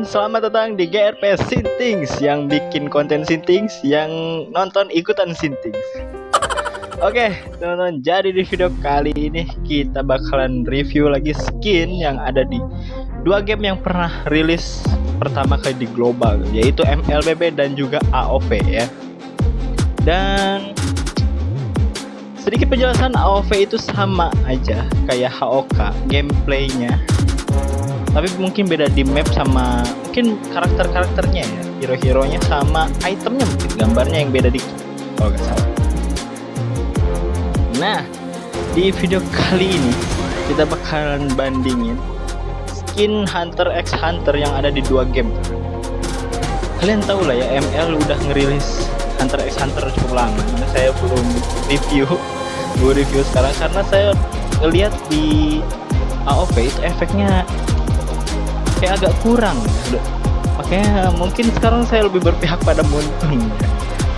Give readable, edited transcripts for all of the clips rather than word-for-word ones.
selamat datang di GRP Sintings, yang bikin konten Sintings, yang nonton ikutan Sintings. Oke teman-teman, jadi di video kali ini kita bakalan review lagi skin yang ada di dua game yang pernah rilis pertama kali di global, yaitu MLBB dan juga AOV ya. Dan sedikit penjelasan, AOV itu sama aja kayak HOK gameplaynya, tapi mungkin beda di map sama mungkin karakter-karakternya ya, hero-heronya sama itemnya, mungkin gambarnya yang beda dikit kalau nggak salah. Nah, di video kali ini kita bakalan bandingin skin Hunter x Hunter yang ada di dua game. Kalian tahu lah ya, ML udah ngerilis Hunter x Hunter cukup lama, karena saya belum review sekarang karena saya ngeliat di AOV itu efeknya kayak agak kurang ya. Makanya mungkin sekarang saya lebih berpihak pada Muntun ya,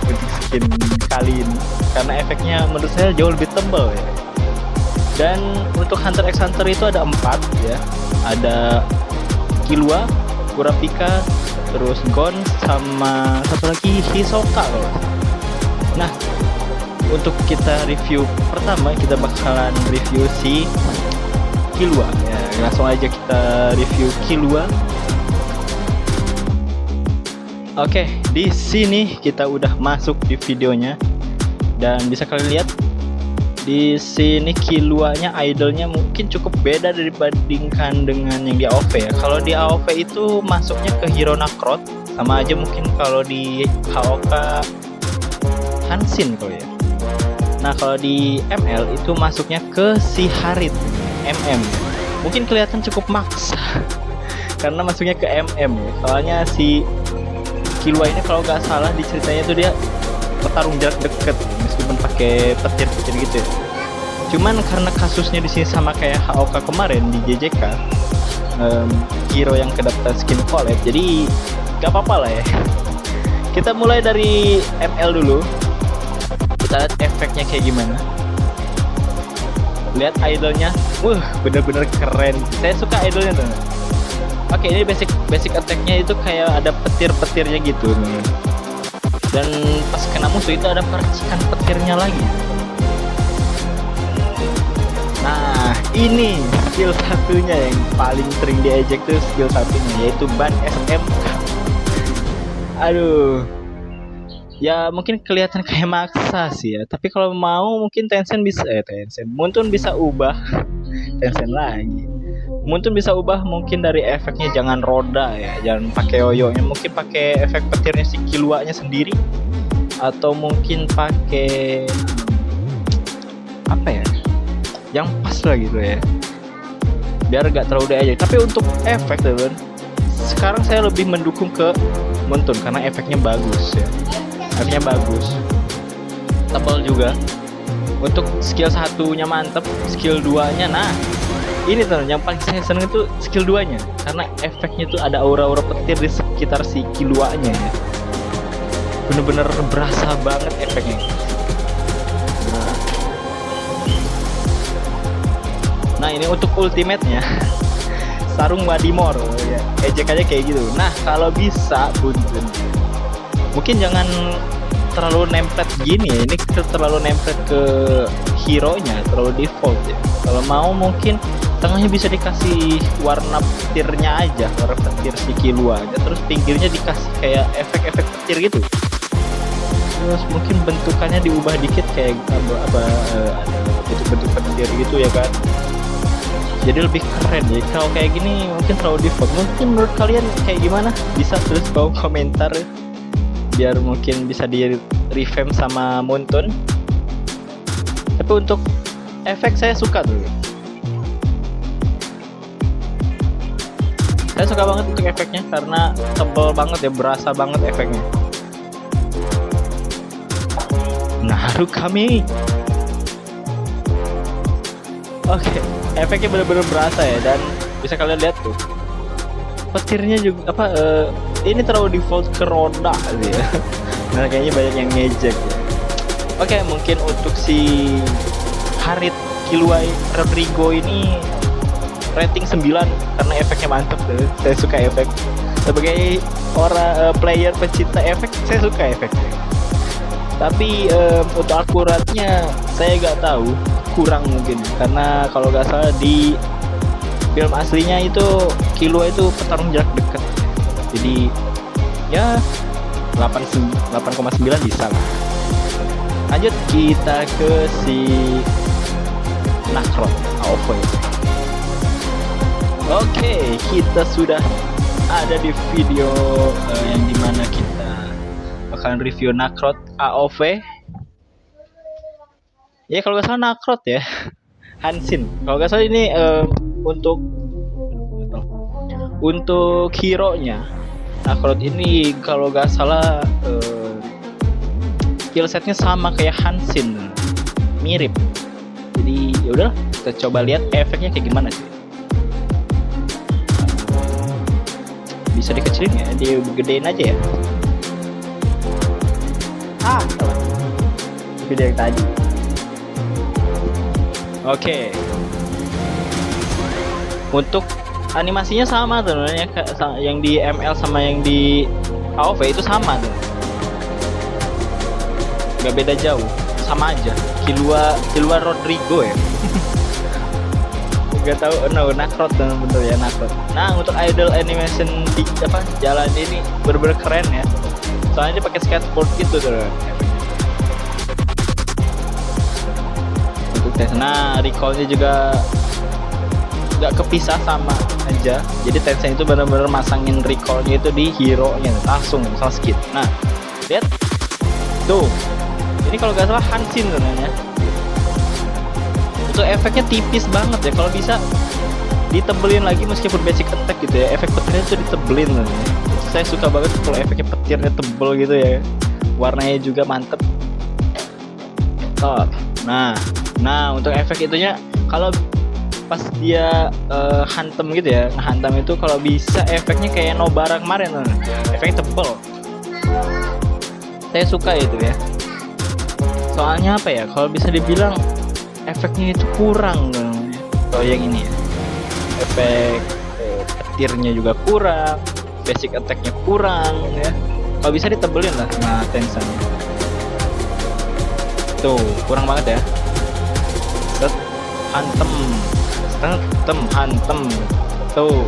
untuk skin kali ini, karena efeknya menurut saya jauh lebih tebal ya. Dan untuk Hunter x Hunter itu ada 4 ya, ada Killua, Kurapika, terus Gon, sama satu lagi Hisoka loh. Nah, untuk kita review pertama kita bakalan review si Killua ya, langsung aja kita review Killua. Oke, di sini kita udah masuk di videonya dan bisa kalian lihat di sini Killuanya idolnya mungkin cukup beda dibandingkan dengan yang di AOV ya. Kalau di AOV itu masuknya ke hero Nakrot, sama aja mungkin kalau di HOK Hansin kalau ya. Nah, kalau di ML itu masuknya ke si Harit MM. Mungkin kelihatan cukup maksa karena masuknya ke MM ya. Soalnya si Killua ini kalau nggak salah di ceritanya tuh dia petarung jarak dekat meskipun pakai petir-petir gitu ya. Cuman karena kasusnya di sini sama kayak HOK kemarin di JJK, hero yang kedapatan skin collab, jadi nggak apa-apa lah ya. Kita mulai dari ML dulu. Kita lihat efeknya kayak gimana. Lihat idolnya, bener-bener keren. Saya suka idolnya tuh. Oke, ini basic attack-nya itu kayak ada petir-petirnya gitu nih. Dan pas kena musuh itu ada percikan petirnya lagi. Nah, ini skill satunya yang paling sering diejek tuh, skill satunya yaitu ban SMK. Aduh. Ya mungkin kelihatan kayak maksa sih ya, tapi kalau mau mungkin Muntun bisa ubah Tencent lagi. Muntun bisa ubah mungkin dari efeknya, jangan roda ya, jangan pakai yoyonya, mungkin pakai efek petirnya si Killuanya sendiri, atau mungkin pakai apa ya, yang pas lah gitu ya, biar gak terlalu diajak. Tapi untuk efek teman, sekarang saya lebih mendukung ke Muntun karena efeknya bagus ya. Efeknya bagus, tebal juga. Untuk skill satunya mantep, skill 2-nya nah ini teman, yang paling saya seneng itu skill 2-nya, karena efeknya tuh ada aura-aura petir di sekitar si Killuanya ya. Bener-bener berasa banget efeknya. Nah ini untuk ultimate-nya sarung Wadimor ya, ejek aja kayak gitu. Nah kalau bisa Buntun, mungkin jangan terlalu nempel gini ya, ini terlalu nempel ke hero-nya, terlalu default ya. Kalau mau mungkin tengahnya bisa dikasih warna petirnya aja, warna petir si Killua aja, terus pinggirnya dikasih kayak efek-efek petir gitu. Terus mungkin bentukannya diubah dikit kayak ada bentuk-bentuk petir gitu ya kan. Jadi lebih keren ya. Kalau kayak gini mungkin terlalu default. Mungkin menurut kalian kayak gimana? Bisa tulis bawah komentar ya, biar mungkin bisa di revamp sama Muntun. Tapi untuk efek saya suka tuh. Saya suka banget untuk efeknya karena tebal banget ya, berasa banget efeknya. Narukami. Oke, efeknya benar-benar berasa ya, dan bisa kalian lihat tuh. Petirnya juga ini terlalu default ke roda sih ya. Nah kayaknya banyak yang ngejek ya. Oke, mungkin untuk si Harit Killua Rodrigo ini rating 9 karena efeknya mantep tuh. Saya suka efek Sebagai orang player pecinta efek, saya suka efeknya. Tapi untuk akuratnya saya nggak tahu, kurang mungkin, karena kalau nggak salah di film aslinya itu Killua itu petarung jarak dekat, jadi ya 8,9 bisa lah. Lanjut kita ke si Nacrot AOV. Oke, kita sudah ada di video yang dimana kita bakalan review Nacrot AOV. Ya kalau nggak salah Nacrot ya, Hanshin. Kalau nggak salah ini untuk hero-nya Nacrot ini kalau nggak salah skill setnya sama kayak Hanshin, mirip. Jadi yaudah, kita coba lihat efeknya kayak gimana sih. Bisa dikecilin ya, digedein aja ya. Salah. Video yang tadi. Oke. Untuk animasinya sama sebenarnya, yang di ML sama yang di AOV itu sama tuh. Gak beda jauh, sama aja. Killua Rodrigo ya. Gak tahu, Nacrot bener ya, Nacrot. Nah, untuk idol animation di jalan ini bener-bener keren ya. Soalnya dia pakai skateboard gitu tuh. Untuk tes, nah recallnya juga nggak kepisah sama aja. Jadi Tencent itu bener-bener masangin recallnya itu di hero-nya langsung skip. Nah, lihat tuh. Ini kalau nggak salah Hanshin sebenarnya. Itu efeknya tipis banget ya. Kalau bisa ditebelin lagi meskipun basic attack gitu ya. Efek petirnya itu ditebelin sebenarnya. Saya suka banget kalau efeknya petirnya tebel gitu ya. Warnanya juga mantep. Nah untuk efek itunya kalau pas dia hantem gitu ya, ngehantam itu kalau bisa efeknya kayak Nobara kemarin, efeknya tebel. Saya suka itu ya. Soalnya apa ya, kalau bisa dibilang efeknya itu kurang kalau yang ini ya. Efek petirnya juga kurang, basic attacknya kurang ya. Kalau bisa ditebelin lah sama Tencent. Tuh kurang banget ya. Hantem tuh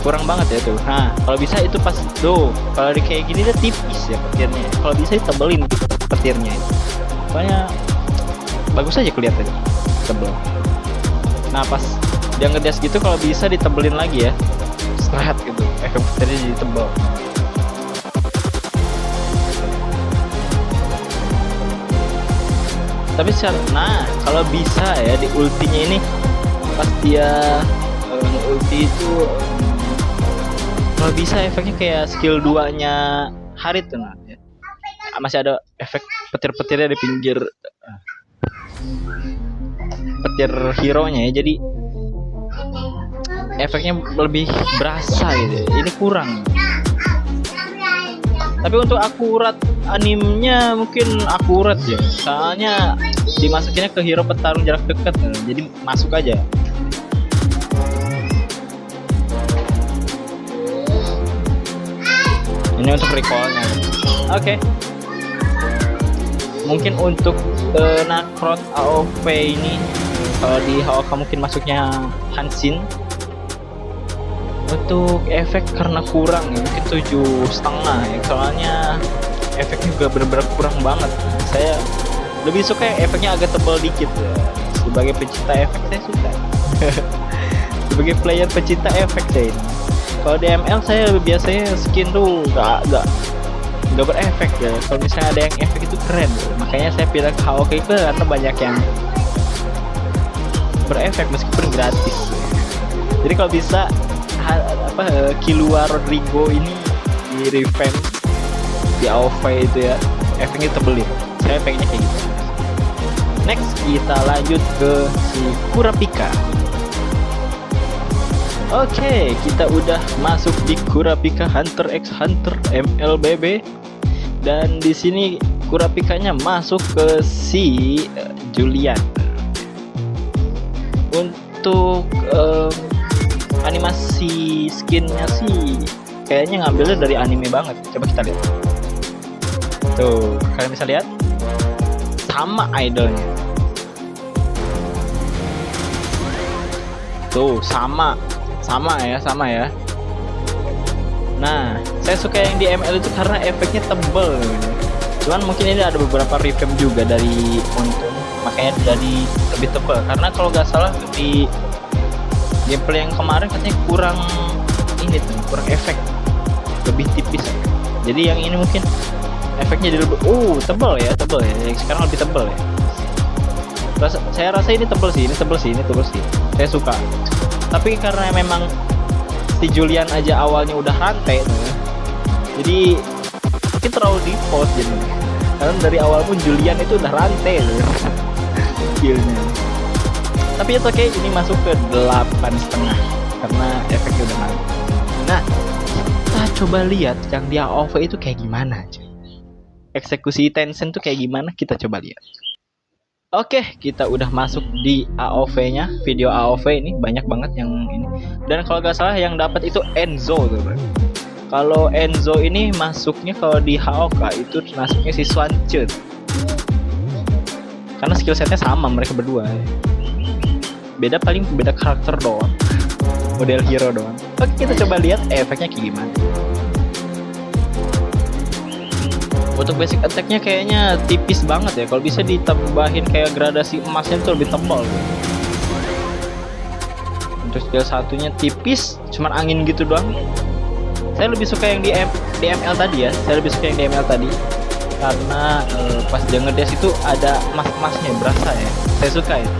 kurang banget ya tuh. Nah kalau bisa itu pas tuh, kalau di kayak gini dia tipis ya petirnya, kalau bisa ditebelin petirnya itu, soalnya bagus aja kelihatannya tebel. Nah pas dia ngedas gitu kalau bisa ditebelin lagi ya, serat gitu, efek petirnya jadi tebel. Tapi nah kalau bisa ya di ultinya ini pas dia ulti itu kalau bisa efeknya kayak skill 2 nya Harit tuh nah, ya. Masih ada efek petir-petirnya di pinggir petir hero nya ya, jadi efeknya lebih berasa gitu ya. Ini kurang. Tapi untuk akurat animenya mungkin akurat ya, soalnya dimasukinnya ke hero petarung jarak dekat, jadi masuk aja. Ini untuk recallnya. Oke. Mungkin untuk Nacrot AOV ini kalau di HOK mungkin masuknya Hanshin. Untuk efek karena kurang ya, mungkin 7,5 ya, soalnya efeknya juga benar-benar kurang banget. Saya lebih suka efeknya agak tebal dikit ya. Sebagai pecinta efek saya suka. Sebagai player pecinta efek saya ini. Kalau di ML saya biasanya skin tuh nggak berefek ya. Kalau misalnya ada yang efek itu keren ya. Makanya saya pilih ke HOK itu karena banyak yang berefek meskipun gratis. Jadi kalau bisa Killua Rodrigo ini di revamp di AOV itu ya, efeknya tebelin. Saya pengennya kayak gitu. Next kita lanjut ke si Kurapika. Oke, kita udah masuk di Kurapika Hunter x Hunter MLBB, dan di sini Kurapikanya masuk ke si Julian. Untuk animasi skinnya sih kayaknya ngambilnya dari anime banget. Coba kita lihat. Tuh, kalian bisa lihat sama idolnya. Tuh, sama ya. Nah, saya suka yang di ML itu karena efeknya tebel. Cuman mungkin ini ada beberapa revamp juga dari Untung, makanya jadi lebih tebal. Karena kalau nggak salah di gameplay yang kemarin katanya kurang ini tuh, kurang efek, lebih tipis. Jadi yang ini mungkin efeknya jadi lebih tebal ya. Yang sekarang lebih tebal ya. Saya rasa ini tebal sih. Saya suka. Tapi karena memang si Julian aja awalnya udah rantai tuh ya. Jadi mungkin terlalu default jadi. Karena dari awal pun Julian itu udah rantai tuh ya. Skillnya. Tapi itu oke, ini masuk ke 8,5 karena efeknya udah mantap. Nah, kita coba lihat yang di AOV itu kayak gimana aja. Eksekusi Tencent tuh kayak gimana, kita coba lihat. Oke, kita udah masuk di AOV-nya, video AOV ini banyak banget yang ini. Dan kalau nggak salah yang dapat itu Enzo tuh, bro. Kalau Enzo ini masuknya kalau di HOK itu masuknya si Swansche. Karena skill setnya sama mereka berdua. Beda karakter doang, model hero doang. Oke, kita coba lihat efeknya kayak gimana. Untuk basic attack-nya kayaknya tipis banget ya. Kalau bisa ditambahin kayak gradasi emasnya itu lebih tebal. Untuk skill satunya tipis, cuman angin gitu doang. Saya lebih suka yang di ML tadi ya. Karena pas dia ngedes itu ada emas-emasnya berasa ya. Saya suka ya.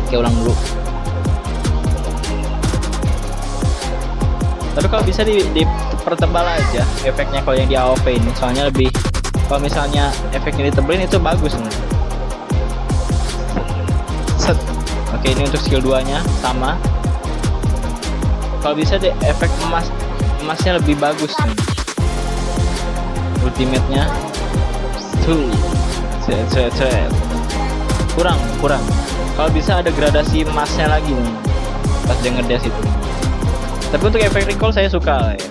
Oke, ulang dulu. Tapi kalau bisa dipertebal aja efeknya kalau yang di AOV ini, soalnya lebih, kalau misalnya efeknya ditebelin itu bagus nih. Set. Oke, ini untuk skill 2 nya sama. Kalau bisa deh efek emasnya lebih bagus nih. Ultimate-nya tuh kurang. Kalau bisa ada gradasi emasnya lagi nih pas dia ngedes itu. Tapi untuk efek recall saya suka ya.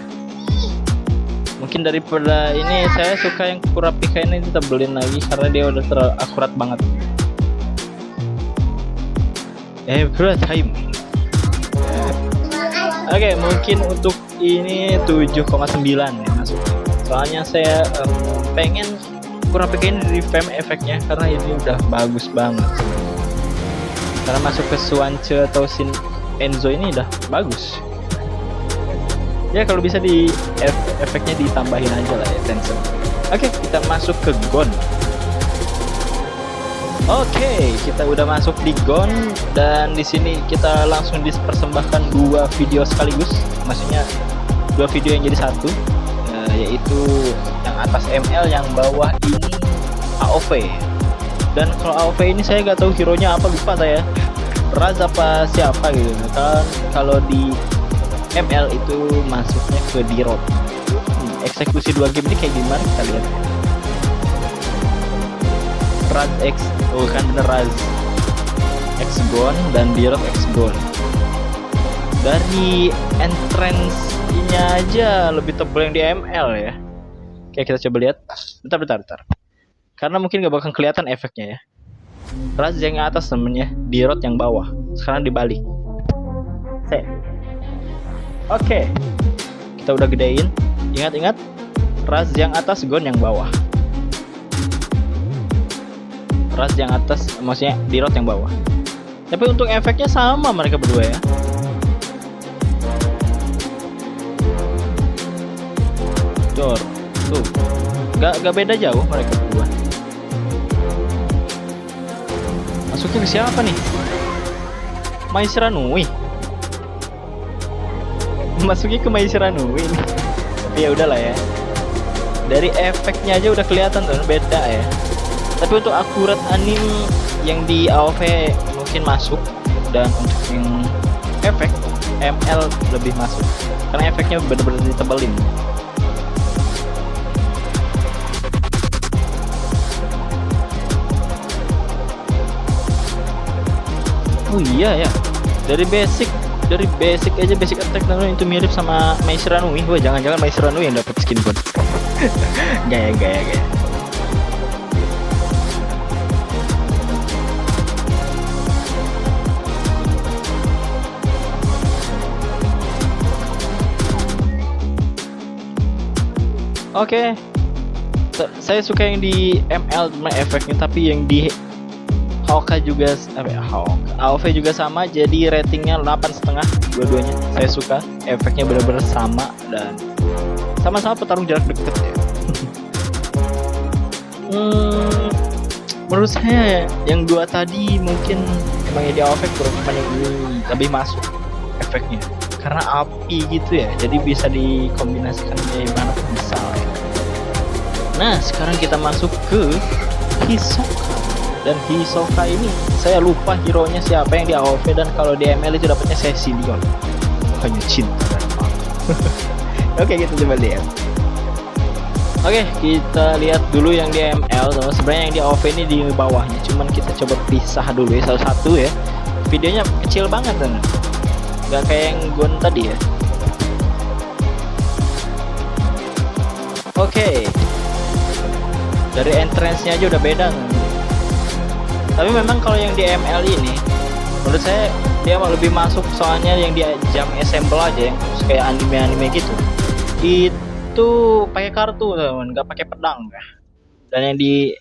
Mungkin daripada ini saya suka yang Kurapika ini ditebelin lagi karena dia udah terlalu akurat banget. Time. Oke, mungkin untuk ini 7,9 ya masuk. Soalnya saya pengen Kurapika ini revamp efeknya karena ini udah bagus banget. Karena masuk ke Swansche atau Enzo ini udah bagus. Ya kalau bisa di efeknya ditambahin aja lah ya Tencent. Oke, kita masuk ke Gon. Oke, kita udah masuk di Gon dan di sini kita langsung dipersembahkan 2 video sekaligus. Maksudnya 2 video yang jadi satu, yaitu yang atas ML, yang bawah ini AOV. Dan kalau AOV ini saya nggak tahu hero-nya apa, lupa saya. Raz apa siapa gitu. Kan kalau di ML itu masuknya ke Dirot. Eksekusi 2 game ini kayak gimana kita lihat. Raz X, kan bener Raz X Gon dan Dirot X Gon. Dari entrance-nya aja lebih tebal yang di ML ya. Oke, kita coba lihat. Bentar. Karena mungkin gak bakal kelihatan efeknya ya. Raz yang atas temennya, Dirot yang bawah. Sekarang dibalik. Oke, kita udah gedein. Ingat, Raz yang atas, Gon yang bawah. Raz yang atas, maksudnya Dirot yang bawah. Tapi untuk efeknya sama mereka berdua ya. Tuh, gak beda jauh mereka berdua. Masuknya ke siapa nih? Mai Shiranui. Masuknya ke Mai Shiranui nih. Tapi ya udahlah ya. Dari efeknya aja udah kelihatan tuh beda ya. Tapi untuk akurat anime yang di AOV mungkin masuk, dan untuk yang efek ML lebih masuk karena efeknya bener-bener ditebelin. Oh iya ya, dari basic dari basic aja, basic attack teman-teman itu mirip sama Mai Shiranui. Wah, jangan-jangan Mai Shiranui yang dapat skin god. Gaya. Oke. Saya suka yang di ML cuma efeknya, tapi yang di Honkai juga AoV juga sama, jadi ratingnya 8,5 dua-duanya. Saya suka efeknya benar-benar sama dan sama-sama petarung jarak dekat ya. Menurut saya yang dua tadi mungkin emang di AoV kurang lebih masuk efeknya karena api gitu ya, jadi bisa dikombinasikan gimana pun bisa ya. Nah sekarang kita masuk ke Hisoka. Dan Hisoka ini saya lupa hero-nya siapa yang di AoV, dan kalau di ML itu dapatnya Cecilion. Hanya cinta dan mata. Oke, kita coba lihat. Oke, kita lihat dulu yang di ML. Sebenarnya yang di AoV ini di bawahnya, cuman kita coba pisah dulu ya satu-satu ya. Videonya kecil banget kan, nggak kayak yang Gon tadi ya. Oke, dari entrance-nya aja udah beda kan? Tapi memang kalau yang di ML ini menurut saya dia lebih masuk, soalnya yang di jam assemble aja yang kayak anime-anime gitu itu pakai kartu teman, nggak pakai pedang ya. Dan yang di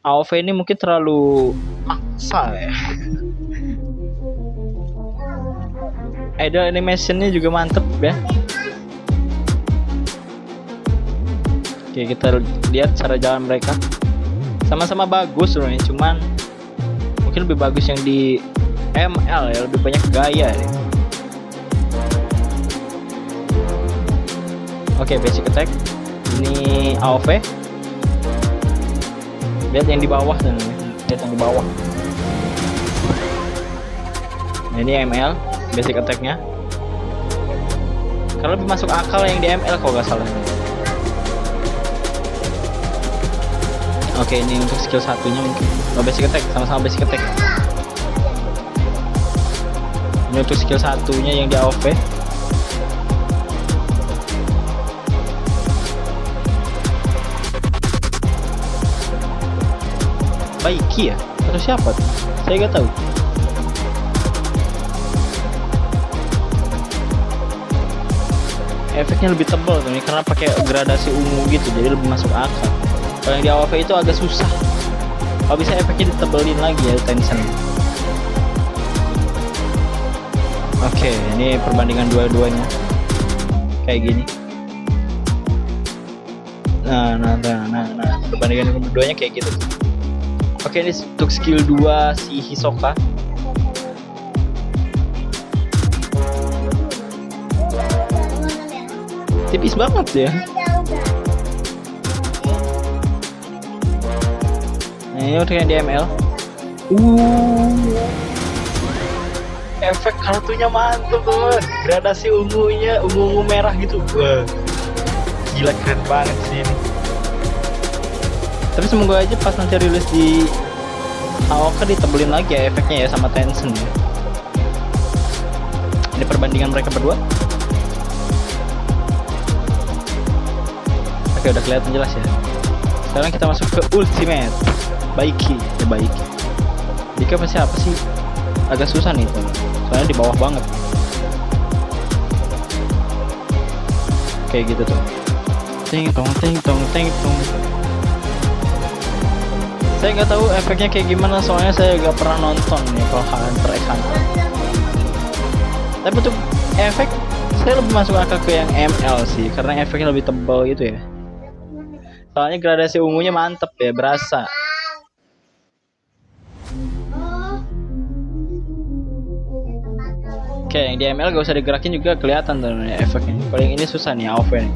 AoV ini mungkin terlalu maksa ya. Idol animationnya juga mantep ya. Oke, kita lihat cara jalan mereka. Sama-sama bagus loh, cuman mungkin lebih bagus yang di ML ya, lebih banyak gaya ya. Oke, basic attack ini AoV. Lihat yang di bawah dan lihat yang di bawah. Nah, ini ML basic attacknya. Kalau lebih masuk akal yang di ML kalau nggak salah. Oke, ini untuk skill satunya mungkin basic attack, sama-sama basic attack. Ini untuk skill satunya yang di AoV. Baiki ya? Atau siapa tuh? Saya nggak tahu. Efeknya lebih tebal tuh nih karena pakai gradasi ungu gitu, jadi lebih masuk akal. Kalau yang di AoV itu agak susah. Kalau bisa efeknya ditebelin lagi ya tension. Oke, ini perbandingan dua-duanya kayak gini. Nah, perbandingan keduanya kayak gitu. Oke, ini untuk skill 2 si Hisoka. Tipis banget ya. Nah, ini untuk yang di ML. Efek kartunya mantap teman. Gradasi ungunya, ungu merah gitu. Wah, gila keren banget sih ini. Tapi semoga aja pas nanti rilis di AoK ditebelin lagi ya efeknya ya sama tension ya. Ini perbandingan mereka berdua. Oke, udah kelihatan jelas ya. Sekarang kita masuk ke ultimate. Baiki. Baiki apa siapa sih? Agak susah nih teman. Soalnya di bawah banget. Kayak gitu tuh. Ting tong. Saya nggak tahu efeknya kayak gimana, soalnya saya nggak pernah nonton nih kalau Hunter x Hunter. Tapi untuk efek saya lebih masuk akal ke yang ML sih, karena efeknya lebih tebal gitu ya. Soalnya gradasi ungunya mantep ya, berasa. Oke, yang di ML gak usah digerakin juga kelihatan tuh efeknya. Kalau yang ini susah nih, AoV nih.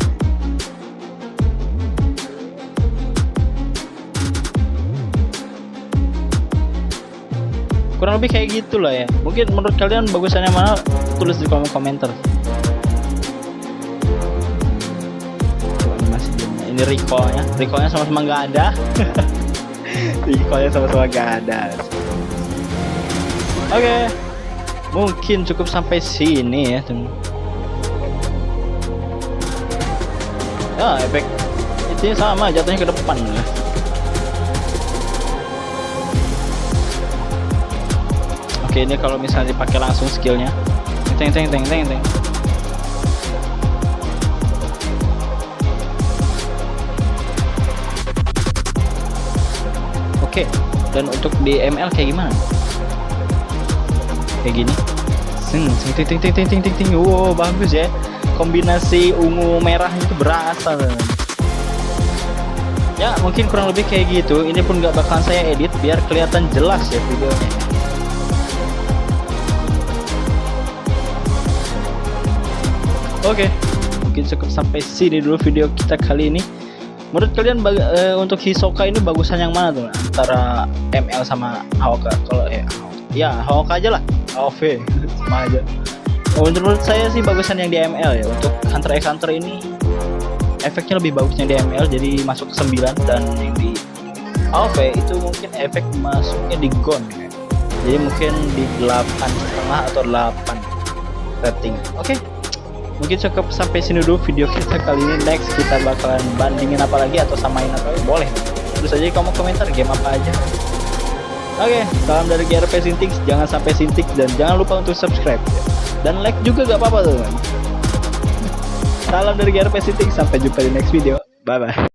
Kurang lebih kayak gitu lah ya. Mungkin menurut kalian bagusannya mana? Tulis di kolom komentar. Ini recallnya sama-sama nggak ada. Recallnya sama-sama nggak ada. Oke, Mungkin cukup sampai sini ya teman. Ya efek itu sama, jatuhnya ke depan ya. Oke, ini kalau misalnya dipakai langsung skillnya, teng teng teng teng teng. Oke, dan untuk di ML kayak gimana? Kayak gini. Ting ting ting ting ting ting ting. Wow, bagus ya. Kombinasi ungu merah itu berasa. Ya, mungkin kurang lebih kayak gitu. Ini pun nggak bakalan saya edit biar kelihatan jelas ya videonya. Oke, mungkin cukup sampai sini dulu video kita kali ini. Menurut kalian untuk Hisoka ini bagusan yang mana tuh? Antara ML sama Haoka? Kalau ya Haoka aja lah, AOV sama aja. Menurut saya sih bagusan yang di ML ya. Untuk Hunter x Hunter ini efeknya lebih bagusnya di ML, jadi masuk ke 9, dan yang di AOV itu mungkin efek masuknya di GON ya. Jadi mungkin di 8,5 atau 8 rating. Oke. Mungkin cukup sampai sini dulu video kita kali ini. Next kita bakalan bandingin apa lagi atau samain apa lagi, boleh. Terus aja kamu komentar game apa aja. Oke, salam dari GRP Sintik. Jangan sampai sintik dan jangan lupa untuk subscribe dan like juga gak apa-apa teman. Salam dari GRP Sintik. Sampai jumpa di next video. Bye bye.